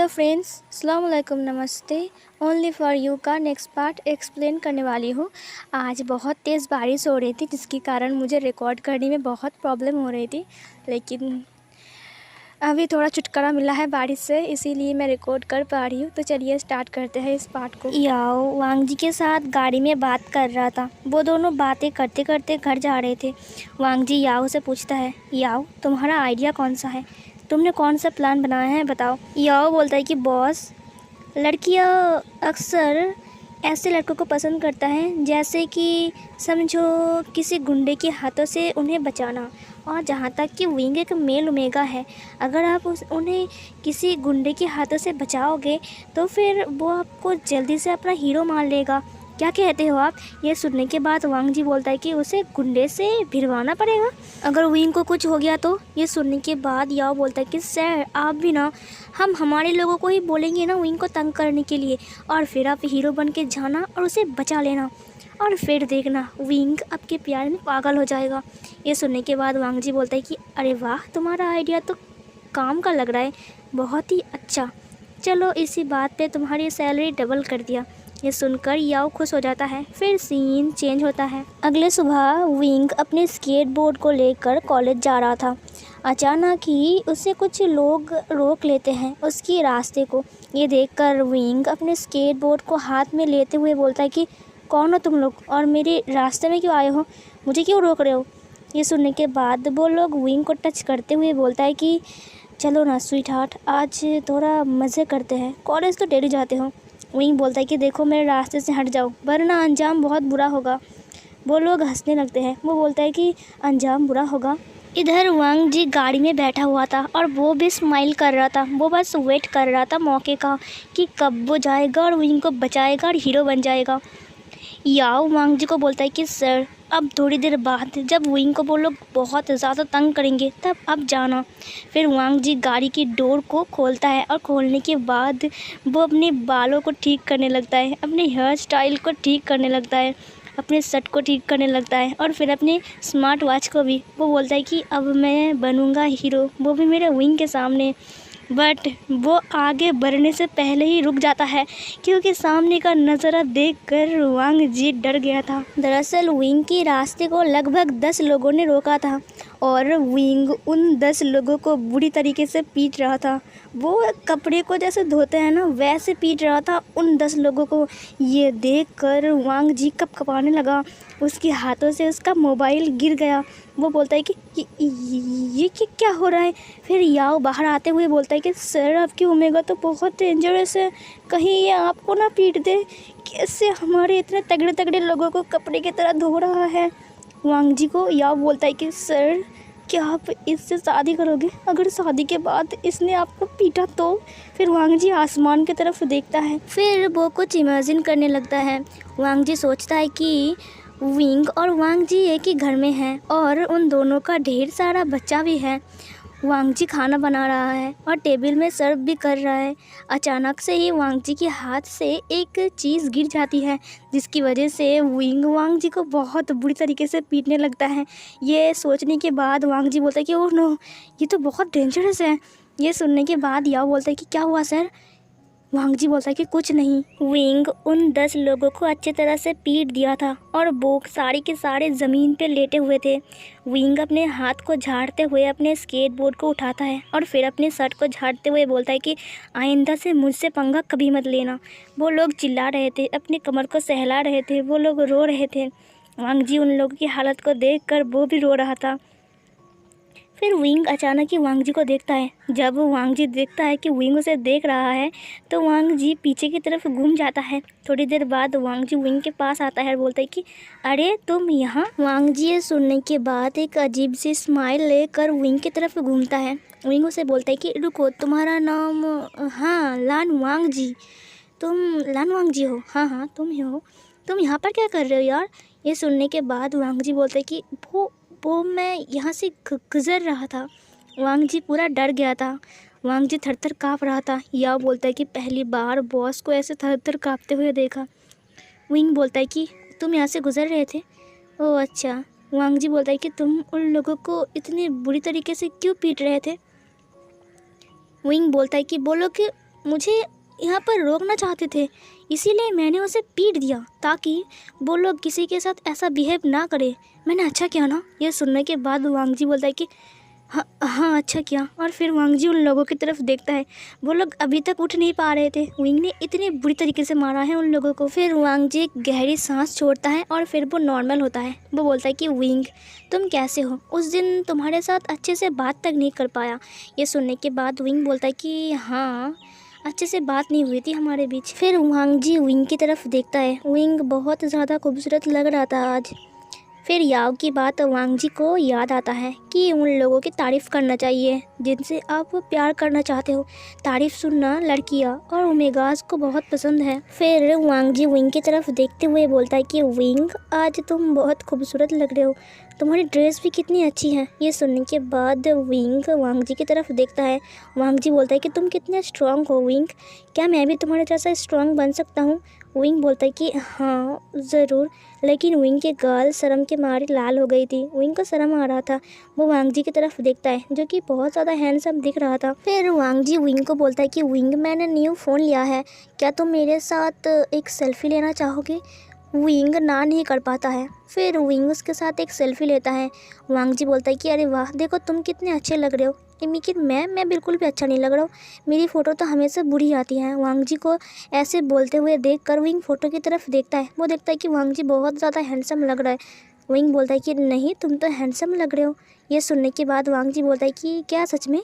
Hello friends, अस्सलाम वालेकुम, नमस्ते। ओनली फॉर यू का नेक्स्ट पार्ट एक्सप्लेन करने वाली हूँ। आज बहुत तेज़ बारिश हो रही थी, जिसके कारण मुझे रिकॉर्ड करने में बहुत प्रॉब्लम हो रही थी, लेकिन अभी थोड़ा छुटकारा मिला है बारिश से, इसीलिए मैं रिकॉर्ड कर पा रही हूँ। तो चलिए स्टार्ट करते हैं इस पार्ट को। याओ वांग जी के साथ गाड़ी में बात कर रहा था। वो दोनों बातें करते करते घर जा रहे थे। वांग जी याओ से पूछता है, याओ तुम्हारा आइडिया कौन सा है? तुमने कौन सा प्लान बनाया है, बताओ। याओ बोलता है कि बॉस, लड़कियां अक्सर ऐसे लड़कों को पसंद करता है जैसे कि समझो किसी गुंडे के हाथों से उन्हें बचाना। और जहाँ तक कि विंग एक मेल ओमेगा है, अगर आप उन्हें किसी गुंडे के हाथों से बचाओगे तो फिर वो आपको जल्दी से अपना हीरो मान लेगा। क्या कहते हो आप? ये सुनने के बाद वांग जी बोलता है कि उसे गुंडे से भिड़वाना पड़ेगा अगर विंग को कुछ हो गया तो। ये सुनने के बाद याओ बोलता है कि सर आप भी ना, हम हमारे लोगों को ही बोलेंगे ना विंग को तंग करने के लिए, और फिर आप हीरो बन के जाना और उसे बचा लेना, और फिर देखना विंग आपके प्यार में पागल हो जाएगा। ये सुनने के बाद वांग जी बोलता है कि अरे वाह, तुम्हारा आइडिया तो काम का लग रहा है, बहुत ही अच्छा। चलो इसी बात पे तुम्हारी सैलरी डबल कर दिया। ये सुनकर याओ खुश हो जाता है। फिर सीन चेंज होता है। अगले सुबह विंग अपने स्केटबोर्ड को लेकर कॉलेज जा रहा था। अचानक ही उसे कुछ लोग रोक लेते हैं उसकी रास्ते को। ये देखकर विंग अपने स्केटबोर्ड को हाथ में लेते हुए बोलता है कि कौन हो तुम लोग और मेरे रास्ते में क्यों आए हो, मुझे क्यों रोक रहे हो? ये सुनने के बाद वो लोग विंग को टच करते हुए बोलता है कि चलो ना स्वीट हार्ट, आज थोड़ा मज़े करते हैं, कॉलेज तो डेली जाते हो। विंग बोलता है कि देखो मेरे रास्ते से हट जाओ वरना अंजाम बहुत बुरा होगा। वो लोग हंसने लगते हैं। वो बोलता है कि अंजाम बुरा होगा। इधर वांग जी गाड़ी में बैठा हुआ था और वो भी स्माइल कर रहा था। वो बस वेट कर रहा था मौके का कि कब वो जाएगा और विंग को बचाएगा और हीरो बन जाएगा। याओ वांग जी को बोलता है कि सर अब थोड़ी देर बाद जब विंग को वो लोग बहुत ज़्यादा तंग करेंगे तब अब जाना। फिर वांग जी गाड़ी की डोर को खोलता है और खोलने के बाद वो अपने बालों को ठीक करने लगता है, अपने हेयर स्टाइल को ठीक करने लगता है, अपने शर्ट को ठीक करने लगता है और फिर अपने स्मार्ट वॉच को भी। वो बोलता है कि अब मैं बनूंगा हीरो, वो भी मेरे विंग के सामने। बट वो आगे बढ़ने से पहले ही रुक जाता है क्योंकि सामने का नज़ारा देखकर वांग जी डर गया था। दरअसल विंग के रास्ते को लगभग 10 लोगों ने रोका था और विंग उन 10 लोगों को बुरी तरीके से पीट रहा था। वो कपड़े को जैसे धोते हैं ना, वैसे पीट रहा था उन 10 लोगों को। ये देखकर वांग जी कँपने लगा। उसके हाथों से उसका मोबाइल गिर गया। वो बोलता है कि ये क्या हो रहा है? फिर याओ बाहर आते हुए बोलता है कि सर आपकी ओमेगा तो बहुत डेंजरस है, कहीं ये आपको ना पीट दे। कैसे हमारे इतने तगड़े तगड़े लोगों को कपड़े की तरह धो रहा है? वांग जी को याओ बोलता है कि सर क्या आप इससे शादी करोगे? अगर शादी के बाद इसने आपको पीटा तो? फिर वांग जी आसमान की तरफ देखता है। फिर वो कुछ इमेजिन करने लगता है। वांग जी सोचता है कि विंग और वांग जी एक ही घर में हैं और उन दोनों का ढेर सारा बच्चा भी है। वांग जी खाना बना रहा है और टेबल में सर्व भी कर रहा है। अचानक से ही वांग जी के हाथ से एक चीज़ गिर जाती है, जिसकी वजह से विंग वांग जी को बहुत बुरी तरीके से पीटने लगता है। ये सोचने के बाद वांग जी बोलता है कि ओह नो, ये तो बहुत डेंजरस है। ये सुनने के बाद याओ बोलता है कि क्या हुआ सर? वांग जी बोलता है कि कुछ नहीं। विंग उन 10 लोगों को अच्छी तरह से पीट दिया था और वो सारे के सारे ज़मीन पे लेटे हुए थे। विंग अपने हाथ को झाड़ते हुए अपने स्केटबोर्ड को उठाता है और फिर अपने शर्ट को झाड़ते हुए बोलता है कि आइंदा से मुझसे पंगा कभी मत लेना। वो लोग चिल्ला रहे थे, अपनी कमर को सहला रहे थे, वो लोग रो रहे थे। वांग जी उन लोगों की हालत को देखकर वो भी रो रहा था। फिर विंग अचानक ही वांग जी को देखता है। जब वांग जी देखता है कि विंग उसे देख रहा है तो वांग जी पीछे की तरफ घूम जाता है। थोड़ी देर बाद वांग जी विंग के पास आता है और बोलता है कि अरे तुम यहाँ? वांग जी ये सुनने के बाद एक अजीब सी स्माइल लेकर विंग की तरफ घूमता है। विंग उसे बोलता है कि रुको, तुम्हारा नाम? हाँ, लान वांग जी। तुम लान वांग जी हो? हाँ हाँ तुम ही हो। तुम यहाँ पर क्या कर रहे हो यार? ये सुनने के बाद वांग जी बोलता है कि वो मैं यहाँ से गुज़र रहा था। वांग जी पूरा डर गया था। वांग जी थर-थर काँप रहा था। याओ बोलता है कि पहली बार बॉस को ऐसे थर-थर काँपते हुए देखा। विंग बोलता है कि तुम यहाँ से गुज़र रहे थे? ओह अच्छा। वांग जी बोलता है कि तुम उन लोगों को इतनी बुरी तरीके से क्यों पीट रहे थे? विंग बोलता है कि वो लोग मुझे यहाँ पर रोकना चाहते थे, इसीलिए मैंने उसे पीट दिया ताकि वो लोग किसी के साथ ऐसा बिहेव ना करे। मैंने अच्छा किया ना। ये सुनने के बाद वांगजी बोलता है कि हाँ हाँ अच्छा किया। और फिर वांगजी उन लोगों की तरफ देखता है। वो लोग अभी तक उठ नहीं पा रहे थे, विंग ने इतनी बुरी तरीके से मारा है उन लोगों को। फिर वांगजी एक गहरी सांस छोड़ता है और फिर वो नॉर्मल होता है। वो बोलता है कि विंग तुम कैसे हो, उस दिन तुम्हारे साथ अच्छे से बात तक नहीं कर पाया। ये सुनने के बाद विंग बोलता है कि हाँ अच्छे से बात नहीं हुई थी हमारे बीच। फिर वांगजी विंग की तरफ देखता है। विंग बहुत ज़्यादा खूबसूरत लग रहा था आज। फिर याओ की बात वांगजी को याद आता है कि उन लोगों की तारीफ़ करना चाहिए जिनसे आप प्यार करना चाहते हो। तारीफ़ सुनना लड़कियां और ओमेगास को बहुत पसंद है। फिर वांगजी विंग की तरफ देखते हुए बोलता है कि विंग आज तुम बहुत खूबसूरत लग रहे हो, तुम्हारी ड्रेस भी कितनी अच्छी है। ये सुनने के बाद विंग वांगजी की तरफ देखता है। वांगजी बोलता है कि तुम कितने स्ट्रांग हो विंग, क्या मैं भी तुम्हारे जैसा स्ट्रांग बन सकता हूँ। विंग बोलता है कि हाँ ज़रूर, लेकिन विंग के गाल शर्म के मारे लाल हो गई थी। विंग को शर्म आ रहा था। वो वांगजी की तरफ देखता है जो कि बहुत ज़्यादा हैंडसम दिख रहा था। फिर वांगजी विंग को बोलता है कि विंग मैंने न्यू फ़ोन लिया है, क्या तुम मेरे साथ एक सेल्फ़ी लेना चाहोगे। विंग ना नहीं कर पाता है। फिर विंग उसके साथ एक सेल्फ़ी लेता है। वांगजी बोलता है कि अरे वाह देखो तुम कितने अच्छे लग रहे हो। लेकिन मैं बिल्कुल भी अच्छा नहीं लग रहा हूँ, मेरी फ़ोटो तो हमेशा बुरी आती है। वांगजी को ऐसे बोलते हुए देखकर विंग फ़ोटो की तरफ देखता है। वो देखता है कि वांगजी बहुत ज़्यादा हैंडसम लग रहा है। विंग बोलता है कि नहीं तुम तो हैंडसम लग रहे हो। ये सुनने के बाद वांगजी बोलता है कि क्या सच में।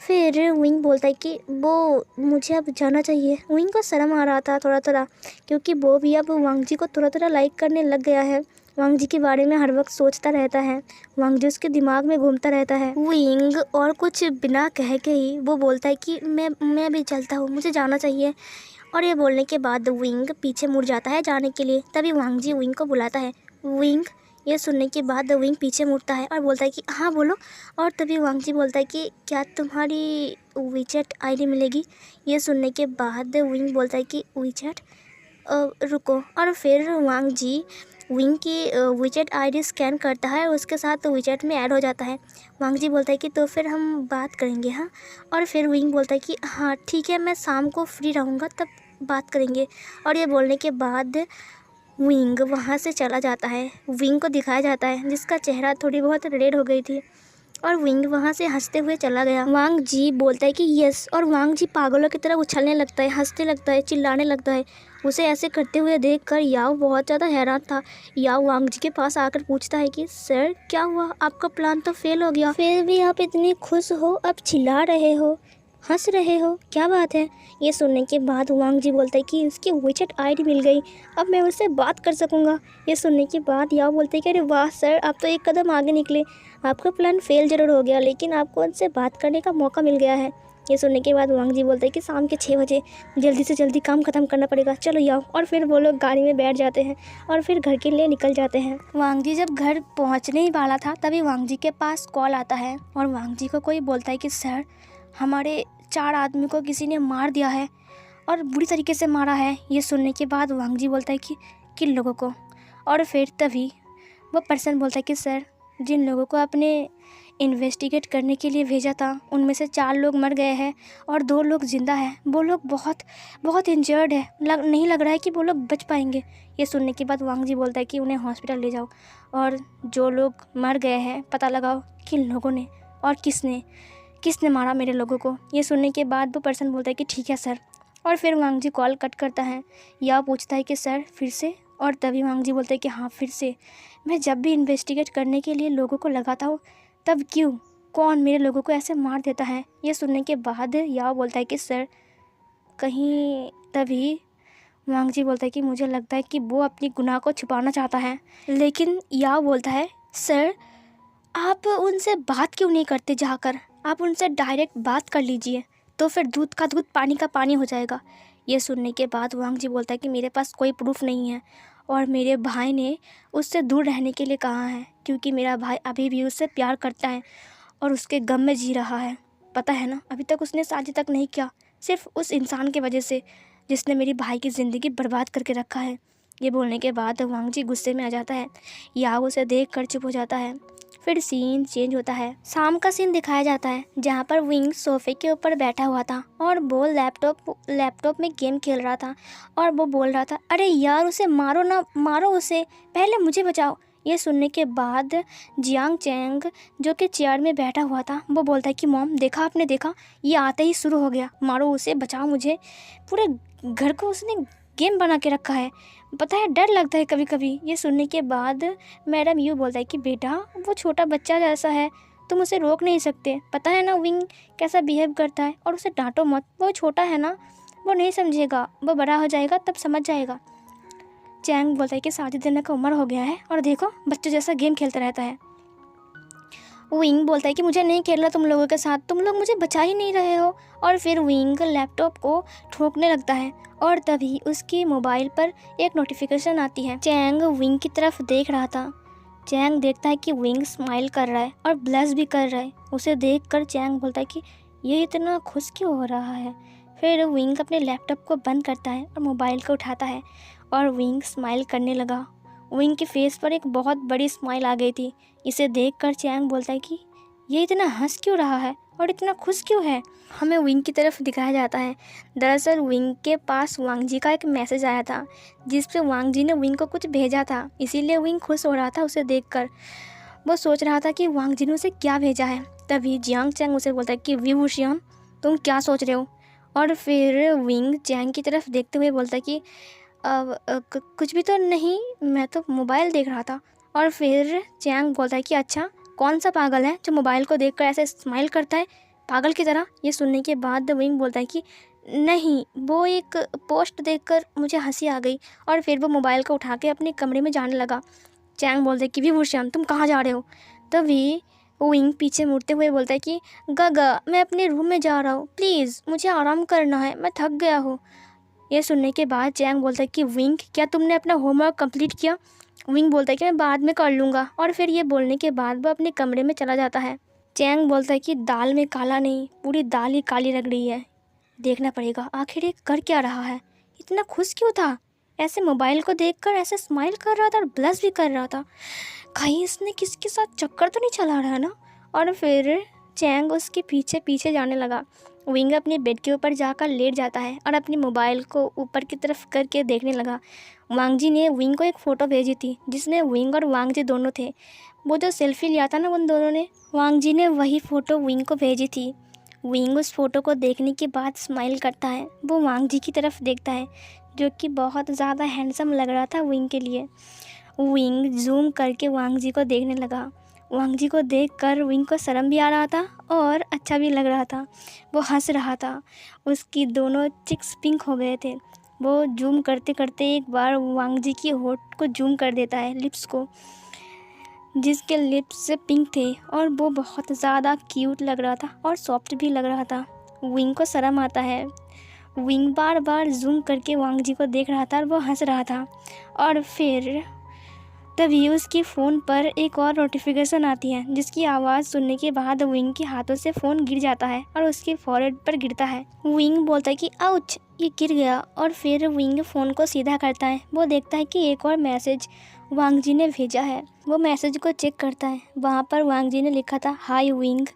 फिर विंग बोलता है कि वो मुझे अब जाना चाहिए। विंग को शर्म आ रहा था थोड़ा थोड़ा, क्योंकि वो भी अब वांगजी को थोड़ा थोड़ा लाइक करने लग गया है। वांगजी के बारे में हर वक्त सोचता रहता है। वांगजी उसके दिमाग में घूमता रहता है। विंग और कुछ बिना कह के ही वो बोलता है कि मैं भी चलता हूँ, मुझे जाना चाहिए। और ये बोलने के बाद विंग पीछे मुड़ जाता है जाने के लिए। तभी वांगजी विंग को बुलाता है। विंग ये सुनने के बाद विंग पीछे मुड़ता है और बोलता है कि हाँ बोलो। और तभी वांगजी बोलता है कि क्या तुम्हारी वीचैट आईडी मिलेगी। ये सुनने के बाद विंग बोलता है कि वीचैट रुको। और फिर वांगजी विंग की वीचैट आईडी स्कैन करता है और उसके साथ वीचैट में ऐड हो जाता है। वांगजी बोलता है कि तो फिर हम बात करेंगे हाँ। और फिर विंग बोलता है कि हाँ ठीक है, मैं शाम को फ्री रहूँगा तब बात करेंगे। और ये बोलने के बाद विंग वहाँ से चला जाता है। विंग को दिखाया जाता है जिसका चेहरा थोड़ी बहुत रेड हो गई थी और विंग वहाँ से हंसते हुए चला गया। वांगजी बोलता है कि यस, और वांगजी पागलों की तरह उछलने लगता है, हंसने लगता है, चिल्लाने लगता है। उसे ऐसे करते हुए देखकर याओ बहुत ज़्यादा हैरान था। याओ वांगजी के पास आकर पूछता है कि सर क्या हुआ, आपका प्लान तो फेल हो गया, फिर भी आप इतने खुश हो, अब चिल्ला रहे हो, हंस रहे हो, क्या बात है। ये सुनने के बाद वांगजी बोलता है कि उसकी वीचैट आईडी मिल गई, अब मैं उससे बात कर सकूंगा। ये सुनने के बाद याओ बोलते हैं कि अरे वाह सर, आप तो एक कदम आगे निकले, आपका प्लान फेल जरूर हो गया लेकिन आपको उनसे बात करने का मौका मिल गया है। ये सुनने के बाद वांगजी बोलता है कि शाम के 6 बजे जल्दी से जल्दी काम ख़त्म करना पड़ेगा, चलो याओ। और फिर वो लोग गाड़ी में बैठ जाते हैं और फिर घर के लिए निकल जाते हैं। वांगजी जब घर पहुंचने ही वाला था तभी वांगजी के पास कॉल आता है और वांगजी को कोई बोलता है कि सर हमारे 4 आदमी को किसी ने मार दिया है और बुरी तरीके से मारा है। ये सुनने के बाद वांगजी बोलता है कि किन लोगों को। और फिर तभी वो पर्सन बोलता है कि सर जिन लोगों को आपने इन्वेस्टिगेट करने के लिए भेजा था उनमें से 4 लोग मर गए हैं और 2 लोग ज़िंदा हैं। वो लोग बहुत बहुत इंजर्ड है, नहीं लग रहा है कि वो लोग बच पाएंगे। ये सुनने के बाद वांगजी बोलता है कि उन्हें हॉस्पिटल ले जाओ और जो लोग मर गए हैं पता लगाओ किन लोगों ने और किसने मारा मेरे लोगों को। ये सुनने के बाद वो पर्सन बोलता है कि ठीक है सर। और फिर वांगजी कॉल कट करता है। या पूछता है कि सर फिर से। और तभी वांगजी बोलता है कि हाँ फिर से। मैं जब भी इन्वेस्टिगेट करने के लिए लोगों को लगाता हूँ तब क्यों कौन मेरे लोगों को ऐसे मार देता है। ये सुनने के बाद या बोलता है कि सर कहीं। तभी वांगजी बोलता है कि मुझे लगता है कि वो अपनी गुनाह को छुपाना चाहता है। लेकिन या बोलता है सर आप उनसे बात क्यों नहीं करते, जाकर आप उनसे डायरेक्ट बात कर लीजिए, तो फिर दूध का दूध पानी का पानी हो जाएगा। ये सुनने के बाद वांगजी बोलता है कि मेरे पास कोई प्रूफ नहीं है और मेरे भाई ने उससे दूर रहने के लिए कहा है क्योंकि मेरा भाई अभी भी उससे प्यार करता है और उसके गम में जी रहा है। पता है ना, अभी तक उसने शादी तक नहीं किया, सिर्फ उस इंसान की वजह से जिसने मेरी भाई की ज़िंदगी बर्बाद करके रखा है। ये बोलने के बाद वांगजी गुस्से में आ जाता है। याओ उसे देख कर चुप हो जाता है। फिर सीन चेंज होता है। शाम का सीन दिखाया जाता है जहाँ पर विंग सोफे के ऊपर बैठा हुआ था और वो लैपटॉप में गेम खेल रहा था और वो बोल रहा था, अरे यार उसे मारो ना, मारो उसे, पहले मुझे बचाओ। ये सुनने के बाद जियांग चैंग जो कि चेयर में बैठा हुआ था वो बोलता है कि मॉम देखा, आपने देखा, ये आते ही शुरू हो गया, मारो उसे, बचाओ मुझे। पूरे घर को उसने गेम बना के रखा है, पता है डर लगता है कभी कभी। ये सुनने के बाद मैडम यू बोलता है कि बेटा वो छोटा बच्चा जैसा है, तुम उसे रोक नहीं सकते, पता है ना विंग कैसा बिहेव करता है, और उसे डांटो मत, वो छोटा है ना, वो नहीं समझेगा, वो बड़ा हो जाएगा तब समझ जाएगा। चैंग बोलता है कि शादी देने का उम्र हो गया है और देखो बच्चों जैसा गेम खेलता रहता है। विंग बोलता है कि मुझे नहीं खेलना तुम लोगों के साथ, तुम लोग मुझे बचा ही नहीं रहे हो। और फिर विंग लैपटॉप को ठोकने लगता है और तभी उसके मोबाइल पर एक नोटिफिकेशन आती है। चैंग विंग की तरफ देख रहा था। चैंग देखता है कि विंग स्माइल कर रहा है और ब्लश भी कर रहा है। उसे देखकर चैंग बोलता है कि ये इतना खुश क्यों हो रहा है। फिर विंग अपने लैपटॉप को बंद करता है और मोबाइल को उठाता है और विंग स्माइल करने लगा। विंग के फेस पर एक बहुत बड़ी स्माइल आ गई थी। इसे देखकर चैंग बोलता है कि ये इतना हंस क्यों रहा है और इतना खुश क्यों है। हमें विंग की तरफ दिखाया जाता है। दरअसल विंग के पास वांग जी का एक मैसेज आया था जिस पे वांग जी ने विंग को कुछ भेजा था, इसीलिए विंग खुश हो रहा था उसे देखकर। वो सोच रहा था कि वांग जी ने उसे क्या भेजा है। तभी जियांग चैंग उसे बोलता है कि वी वुशियन तुम क्या सोच रहे हो। और फिर विंग चैंग की तरफ देखते हुए बोलता है कि कुछ भी तो नहीं, मैं तो मोबाइल देख रहा था। और फिर चैंग बोलता है कि अच्छा कौन सा पागल है जो मोबाइल को देखकर ऐसे स्माइल करता है पागल की तरह। ये सुनने के बाद विंग बोलता है कि नहीं, वो एक पोस्ट देखकर मुझे हंसी आ गई। और फिर वो मोबाइल को उठा के अपने कमरे में जाने लगा। चैंग बोलता है कि विभूषण तुम कहाँ जा रहे हो। तभी विंग पीछे मुड़ते हुए बोलता है कि गागा मैं अपने रूम में जा रहा हूँ, प्लीज़ मुझे आराम करना है, मैं थक गया हूँ। ये सुनने के बाद चैंग बोलता है कि विंग क्या तुमने अपना होमवर्क कंप्लीट किया। विंग बोलता है कि मैं बाद में कर लूँगा। और फिर ये बोलने के बाद वो अपने कमरे में चला जाता है। चैंग बोलता है कि दाल में काला नहीं, पूरी दाल ही काली लग रही है, देखना पड़ेगा आखिर ये कर क्या रहा है, इतना खुश क्यों था, ऐसे मोबाइल को देखकर ऐसे स्माइल कर रहा था और ब्लश भी कर रहा था, कहीं इसने किसके साथ चक्कर तो नहीं चला रहा है ना। और फिर चैंग उसके पीछे पीछे जाने लगा। विंग अपने बेड के ऊपर जाकर लेट जाता है और अपने मोबाइल को ऊपर की तरफ करके देखने लगा। वांग जी ने विंग को एक फ़ोटो भेजी थी जिसमें विंग और वांग जी दोनों थे। वो जो सेल्फी लिया था ना उन दोनों ने, वांग जी ने वही फ़ोटो विंग को भेजी थी। विंग उस फ़ोटो को देखने के बाद स्माइल करता है। वो वांग जी की तरफ देखता है जो कि बहुत ज़्यादा हैंडसम लग रहा था विंग के लिए। विंग जूम करके वांग जी को देखने लगा। वांग जी को देखकर विंग को शर्म भी आ रहा था और अच्छा भी लग रहा था। वो हंस रहा था, उसकी दोनों चिक्स पिंक हो गए थे। वो जूम करते करते एक बार वांग जी की होठ को जूम कर देता है, लिप्स को, जिसके लिप्स पिंक थे और वो बहुत ज़्यादा क्यूट लग रहा था और सॉफ्ट भी लग रहा था। विंग को शर्म आता है। विंग बार बार जूम करके वांग जी को देख रहा था और वो हंस रहा था। और फिर तभी उसके फ़ोन पर एक और नोटिफिकेशन आती है जिसकी आवाज़ सुनने के बाद विंग के हाथों से फ़ोन गिर जाता है और उसके फॉरहेड पर गिरता है। विंग बोलता है कि आउच, ये गिर गया। और फिर विंग फ़ोन को सीधा करता है। वो देखता है कि एक और मैसेज वांग जी ने भेजा है। वो मैसेज को चेक करता है, वहाँ पर वांग जी ने लिखा था हाय विंग।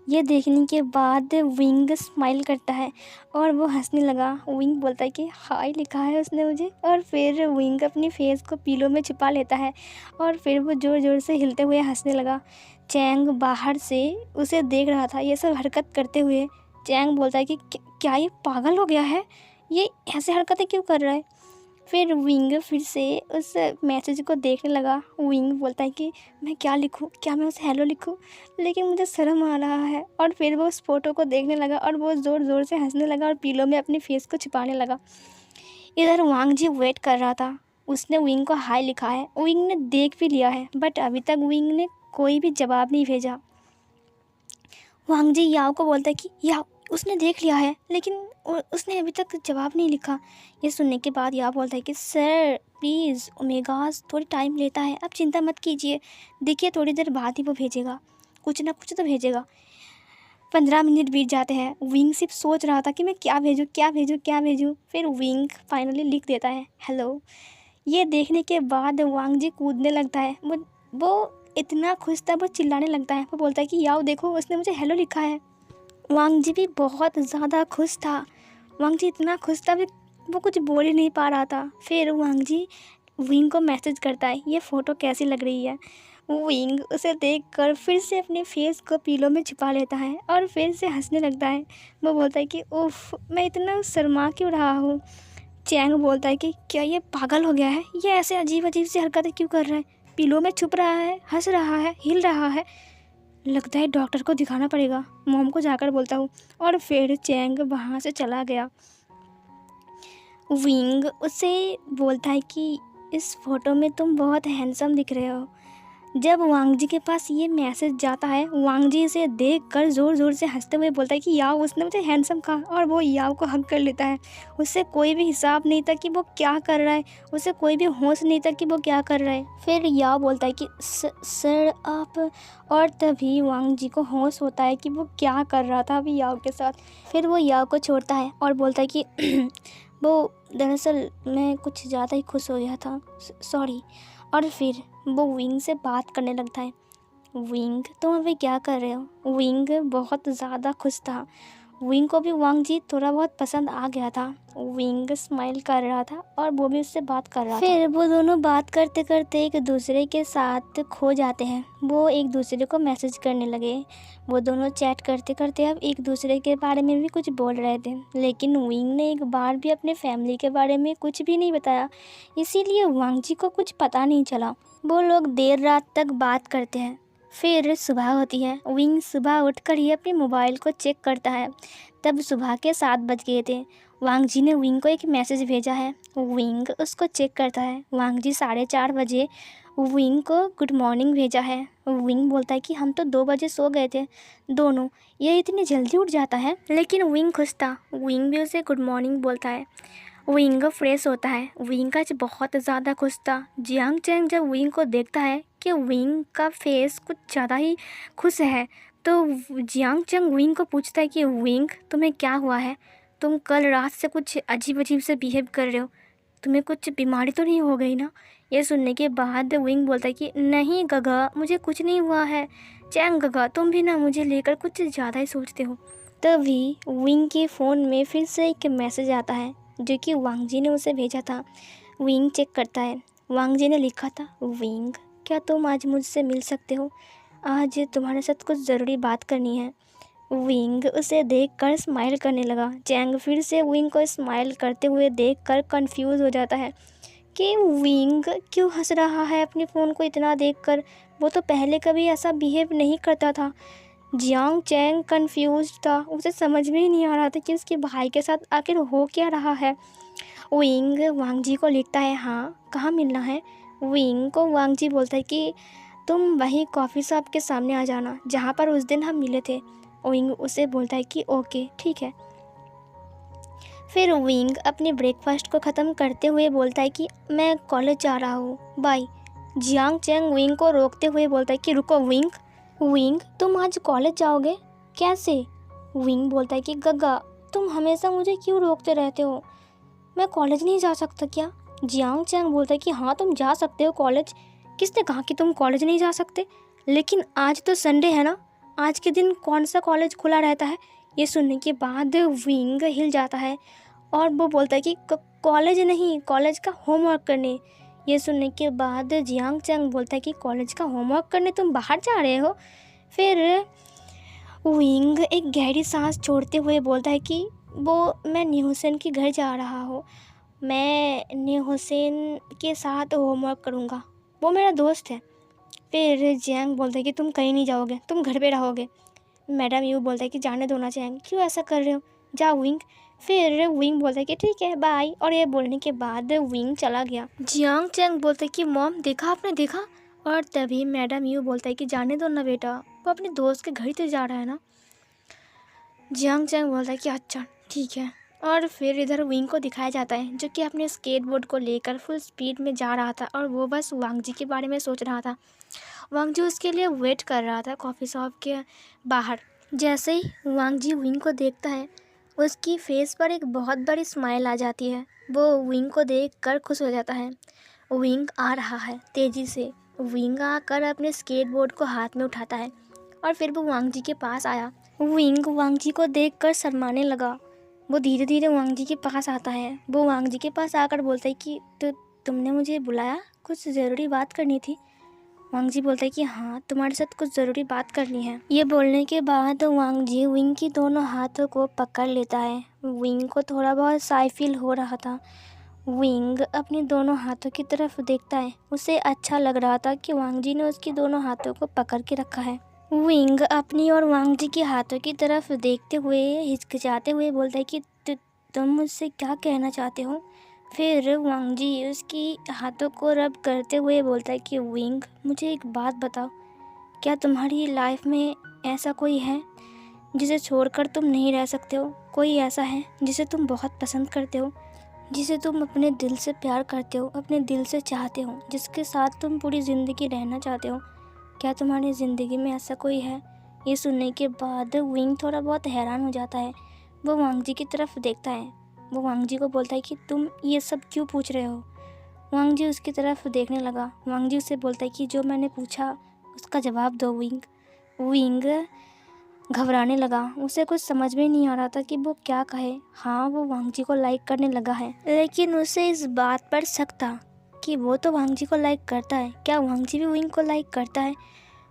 ये देखने के बाद विंग स्माइल करता है और वो हंसने लगा। विंग बोलता है कि हाय लिखा है उसने मुझे। और फिर विंग अपनी फेस को पीलो में छुपा लेता है और फिर वो ज़ोर ज़ोर से हिलते हुए हंसने लगा। चैंग बाहर से उसे देख रहा था ये सब हरकत करते हुए। चैंग बोलता है कि क्या ये पागल हो गया है, ये ऐसे हरकतें क्यों कर रहा है। फिर विंग फिर से उस मैसेज को देखने लगा। विंग बोलता है कि मैं क्या लिखूं, क्या मैं उसे हेलो लिखूं, लेकिन मुझे शर्म आ रहा है। और फिर वो उस फोटो को देखने लगा और वो ज़ोर ज़ोर से हंसने लगा और पीलो में अपनी फेस को छिपाने लगा। इधर वांग जी वेट कर रहा था। उसने विंग को हाय लिखा है, विंग ने देख भी लिया है, बट अभी तक विंग ने कोई भी जवाब नहीं भेजा। वांग जी याओ को बोलता है कि याओ उसने देख लिया है लेकिन उसने अभी तक जवाब नहीं लिखा। ये सुनने के बाद याओ बोलता है कि सर प्लीज़ ओमेगास थोड़ी टाइम लेता है, आप चिंता मत कीजिए, देखिए थोड़ी देर बाद ही वो भेजेगा, कुछ ना कुछ तो भेजेगा। 15 मिनट बीत जाते हैं। विंग सिर्फ सोच रहा था कि मैं क्या भेजूँ क्या भेजूँ क्या भेजूँ। फिर विंग फाइनली लिख देता है हेलो। ये देखने के बाद वांग जी कूदने लगता है। वो इतना खुश था वो चिल्लाने लगता है। वो बोलता है कि याओ देखो उसने मुझे हेलो लिखा है। वांग जी भी बहुत ज़्यादा खुश था। वांग जी इतना खुश था वो कुछ बोल ही नहीं पा रहा था। फिर वांग जी विंग को मैसेज करता है, ये फ़ोटो कैसी लग रही है। विंग उसे देखकर फिर से अपने फेस को पीलो में छुपा लेता है और फिर से हंसने लगता है। वो बोलता है कि उफ, मैं इतना शर्मा क्यों रहा हूँ। चैंग बोलता है कि क्या ये पागल हो गया है, ये ऐसे अजीब अजीब सी हरकतें क्यों कर रहा है, पीलो में छुप रहा है, हंस रहा है, हिल रहा है। लगता है डॉक्टर को दिखाना पड़ेगा, मॉम को जाकर बोलता हूँ। और फिर चैंग वहाँ से चला गया। विंग उसे बोलता है कि इस फोटो में तुम बहुत हैंडसम दिख रहे हो। जब वांग जी के पास ये मैसेज जाता है, वांग जी इसे देखकर ज़ोर ज़ोर से हंसते हुए बोलता है कि याओ उसने मुझे हैंडसम कहा, और वो याओ को हग कर लेता है। उससे कोई भी हिसाब नहीं था कि वो क्या कर रहा है, उसे कोई भी होश नहीं था कि वो क्या कर रहा है। फिर याओ बोलता है कि सर आप, और तभी वांग जी को होश होता है कि वो क्या कर रहा था अभी याओ के साथ। फिर वो याओ को छोड़ता है और बोलता है कि वो दरअसल मैं कुछ ज़्यादा ही खुश हो गया था, सॉरी। और फिर वो विंग से बात करने लगता है। विंग तुम अभी क्या कर रहे हो। विंग बहुत ज़्यादा खुश था। विंग को भी वांग जी थोड़ा बहुत पसंद आ गया था। विंग स्माइल कर रहा था और वो भी उससे बात कर रहा था। फिर वो दोनों बात करते करते एक दूसरे के साथ खो जाते हैं। वो एक दूसरे को मैसेज करने लगे। वो दोनों चैट करते करते अब एक दूसरे के बारे में भी कुछ बोल रहे थे, लेकिन विंग ने एक बार भी अपने फैमिली के बारे में कुछ भी नहीं बताया, इसीलिए वांग जी को कुछ पता नहीं चला। वो लोग देर रात तक बात करते हैं। फिर सुबह होती है। विंग सुबह उठकर ही अपने मोबाइल को चेक करता है। तब सुबह के 7 बज गए थे। वांग जी ने विंग को एक मैसेज भेजा है। विंग उसको चेक करता है। वांग जी 4:30 बजे विंग को गुड मॉर्निंग भेजा है। विंग बोलता है कि हम तो 2 बजे सो गए थे दोनों, ये इतनी जल्दी उठ जाता है। लेकिन विंग खुश था। विंग भी उसे गुड मॉर्निंग बोलता है। विंग फ्रेश होता है। विंग आज बहुत ज़्यादा खुश था। जियांग चैंग जब विंग को देखता है कि विंग का फेस कुछ ज़्यादा ही खुश है, तो जियांग चैंग विंग को पूछता है कि विंग तुम्हें क्या हुआ है, तुम कल रात से कुछ अजीब अजीब से बिहेव कर रहे हो, तुम्हें कुछ बीमारी तो नहीं हो गई ना। ये सुनने के बाद विंग बोलता है कि नहीं गगा, मुझे कुछ नहीं हुआ है। चैंग गगा तुम भी ना मुझे लेकर कुछ ज़्यादा ही सोचते हो। तभी विंग के फ़ोन में फिर से एक मैसेज आता है जो कि वांग जी ने उसे भेजा था। विंग चेक करता है। वांग जी ने लिखा था, विंग क्या तुम आज मुझसे मिल सकते हो, आज तुम्हारे साथ कुछ ज़रूरी बात करनी है। विंग उसे देखकर स्माइल करने लगा। चैंग फिर से विंग को स्माइल करते हुए देखकर कंफ्यूज हो जाता है कि विंग क्यों हंस रहा है अपने फ़ोन को इतना देखकर, वो तो पहले कभी ऐसा बिहेव नहीं करता था। जियांग चैंग कंफ्यूज था, उसे समझ में ही नहीं आ रहा था कि उसके भाई के साथ आखिर हो क्या रहा है। विंग वांग जी को लिखता है, हाँ कहाँ मिलना है। विंग को वांग जी बोलता है कि तुम वही कॉफ़ी शॉप के सामने आ जाना जहाँ पर उस दिन हम मिले थे। विंग उसे बोलता है कि ओके ठीक है। फिर विंग अपने ब्रेकफास्ट को ख़त्म करते हुए बोलता है कि मैं कॉलेज जा रहा हूँ, बाय। जियांग चैंग विंग को रोकते हुए बोलता है कि रुको विंग, विंग तुम आज कॉलेज जाओगे कैसे। विंग बोलता है कि गग्गा तुम हमेशा मुझे क्यों रोकते रहते हो, मैं कॉलेज नहीं जा सकता क्या। जियांग चैंग बोलता है कि हाँ तुम जा सकते हो कॉलेज, किसने कहा कि तुम कॉलेज नहीं जा सकते, लेकिन आज तो संडे है ना, आज के दिन कौन सा कॉलेज खुला रहता है। ये सुनने के बाद विंग हिल जाता है और वो बोलता है कि कॉलेज नहीं, कॉलेज का होमवर्क करने। ये सुनने के बाद जियांग चैंग बोलता है कि कॉलेज का होमवर्क करने तुम बाहर जा रहे हो। फिर विंग एक गहरी सांस छोड़ते हुए बोलता है कि वो मैं न्यू हुसैन के घर जा रहा हूँ, मैं न्यू हुसैन के साथ होमवर्क करूँगा, वो मेरा दोस्त है। फिर जियांग बोलता है कि तुम कहीं नहीं जाओगे, तुम घर पे रहोगे। मैडम यू बोलता है कि जाने दो ना चैंग, क्यों ऐसा कर रहे हो, जाओ विंग। फिर विंग बोलता है कि ठीक है बाय, और ये बोलने के बाद विंग चला गया। जियांग चैंग बोलता है कि मॉम देखा आपने देखा, और तभी मैडम यू बोलता है कि जाने दो ना बेटा, वो अपने दोस्त के घर तो जा रहा है ना। जियांग चैंग बोलता है कि अच्छा ठीक है। और फिर इधर विंग को दिखाया जाता है जो कि अपने स्केटबोर्ड को लेकर फुल स्पीड में जा रहा था और वो बस वांग जी के बारे में सोच रहा था। वांग जी उसके लिए वेट कर रहा था कॉफ़ी शॉप के बाहर। जैसे ही वांग जी विंग को देखता है, उसकी फेस पर एक बहुत बड़ी स्माइल आ जाती है। वो विंग को देख कर खुश हो जाता है। विंग आ रहा है तेज़ी से। विंग आकर अपने स्केटबोर्ड को हाथ में उठाता है और फिर वो वांग जी के पास आया। विंग वांग जी को देखकर शर्माने लगा। वो धीरे धीरे वांग जी के पास आता है। वो वांग जी के पास आकर बोलता है कि तुमने मुझे बुलाया, कुछ ज़रूरी बात करनी थी। वांग जी बोलता है कि हाँ, तुम्हारे साथ कुछ ज़रूरी बात करनी है। ये बोलने के बाद वांग जी विंग की दोनों हाथों को पकड़ लेता है। विंग को थोड़ा बहुत शाय फील हो रहा था। विंग अपने दोनों हाथों की तरफ देखता है। उसे अच्छा लग रहा था कि वांग जी ने उसकी दोनों हाथों को पकड़ के रखा है। विंग अपनी और वांग जी के हाथों की तरफ देखते हुए हिचकिचाते हुए बोलता है कि तुम मुझसे क्या कहना चाहते हो। फिर वांग जी उसकी हाथों को रब करते हुए बोलता है कि विंग, मुझे एक बात बताओ, क्या तुम्हारी लाइफ में ऐसा कोई है जिसे छोड़कर तुम नहीं रह सकते हो? कोई ऐसा है जिसे तुम बहुत पसंद करते हो, जिसे तुम अपने दिल से प्यार करते हो, अपने दिल से चाहते हो, जिसके साथ तुम पूरी ज़िंदगी रहना चाहते हो? क्या तुम्हारी ज़िंदगी में ऐसा कोई है? ये सुनने के बाद विंग थोड़ा बहुत हैरान हो जाता है। वो वांग जी की तरफ देखता है। वो वांग जी को बोलता है कि तुम ये सब क्यों पूछ रहे हो? वांग जी उसकी तरफ देखने लगा। वांग जी उससे बोलता है कि जो मैंने पूछा उसका जवाब दो विंग। विंग घबराने लगा। उसे कुछ समझ में नहीं आ रहा था कि वो क्या कहे। हाँ, वो वांग जी को लाइक करने लगा है, लेकिन उसे इस बात पर शक था कि वो तो वांग जी को लाइक करता है, क्या वांग जी भी विंग को लाइक करता है?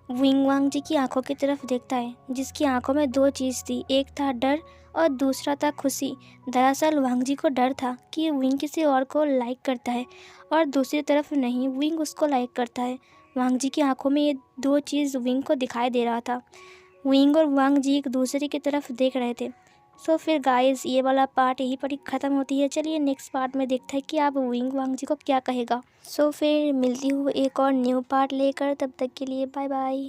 विंग वांग जी की आंखों की तरफ देखता है, जिसकी आंखों में दो चीज़ थी, एक था डर और दूसरा था खुशी। दरअसल वांग जी को डर था कि विंग किसी और को लाइक करता है और दूसरी तरफ नहीं, विंग उसको लाइक करता है। वांग जी की आंखों में ये दो चीज़ विंग को दिखाई दे रहा था। विंग और वांग जी एक दूसरे की तरफ देख रहे थे। सो फिर गाइस, ये वाला पार्ट यहीं पर ही ख़त्म होती है। चलिए नेक्स्ट पार्ट में देखते हैं कि आप विंग वांग जी को क्या कहेगा। सो फिर मिलती हूँ एक और न्यू पार्ट लेकर, तब तक के लिए बाय बाय।